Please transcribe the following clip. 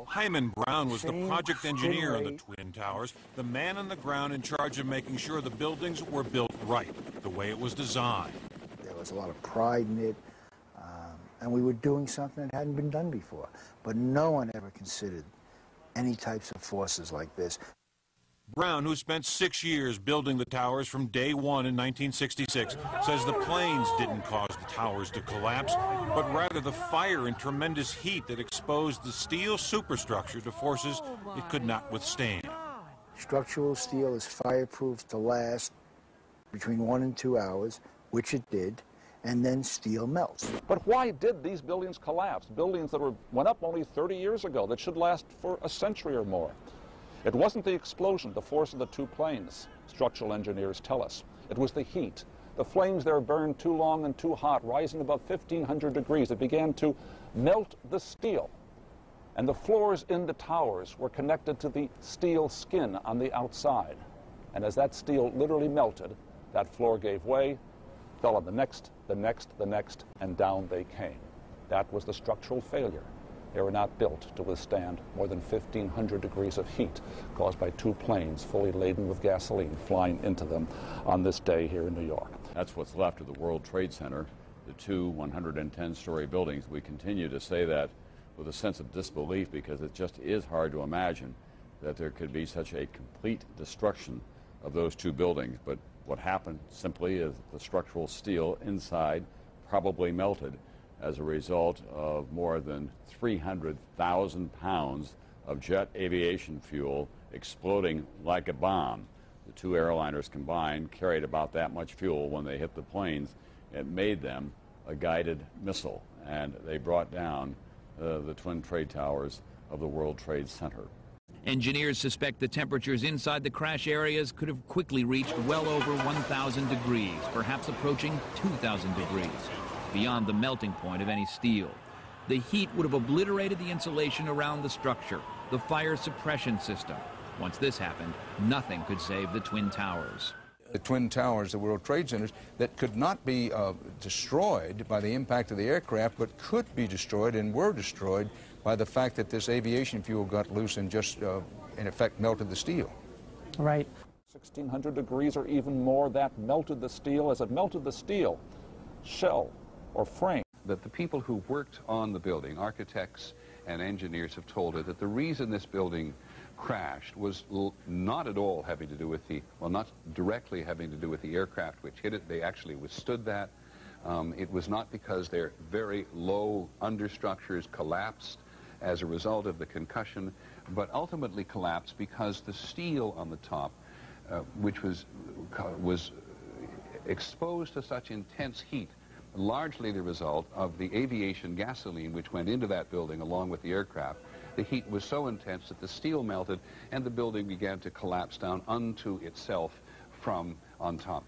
Hyman Brown was the project engineer on the Twin Towers, the man on the ground in charge of making sure the buildings were built right, the way it was designed. There was a lot of pride in it, and we were doing something that hadn't been done before. But no one ever considered any types of forces like this. Brown, who spent 6 years building the towers from day one in 1966, says the planes didn't cause the towers to collapse, but rather the fire and tremendous heat that exposed the steel superstructure to forces it could not withstand. Structural steel is fireproof to last between 1 and 2 hours, which it did, and then steel melts. But why did these buildings collapse? Buildings that went up only 30 years ago, that should last for a century or more. It wasn't the explosion, the force of the two planes, structural engineers tell us. It was the heat. The flames there burned too long and too hot, rising above 1,500 degrees. It began to melt the steel. And the floors in the towers were connected to the steel skin on the outside. And as that steel literally melted, that floor gave way, fell on the next, and down they came. That was the structural failure. They were not built to withstand more than 1,500 degrees of heat caused by two planes fully laden with gasoline flying into them on this day here in New York. That's what's left of the World Trade Center, the two 110-story buildings. We continue to say that with a sense of disbelief because it just is hard to imagine that there could be such a complete destruction of those two buildings. But what happened simply is the structural steel inside probably melted as a result of more than 300,000 pounds of jet aviation fuel exploding like a bomb. The two airliners combined carried about that much fuel when they hit the planes. It made them a guided missile, and they brought down the twin trade towers of the World Trade Center. Engineers suspect the temperatures inside the crash areas could have quickly reached well over 1,000 degrees, perhaps approaching 2,000 degrees, beyond the melting point of any steel. The heat would have obliterated the insulation around the structure, the fire suppression system. Once this happened, nothing could save the Twin Towers. The Twin Towers, the World Trade Centers, that could not be destroyed by the impact of the aircraft, but could be destroyed and were destroyed by the fact that this aviation fuel got loose and just, in effect, melted the steel. Right. 1,600 degrees or even more, that melted the steel. As it melted the steel, shell or frame. That the people who worked on the building, architects and engineers, have told it that the reason this building crashed was not at all having to do with the, well, not directly having to do with the aircraft which hit it. They actually withstood that. It was not because their very low understructures collapsed as a result of the concussion, but ultimately collapsed because the steel on the top, which was exposed to such intense heat, largely the result of the aviation gasoline which went into that building along with the aircraft. The heat was so intense that the steel melted and the building began to collapse down unto itself from on top.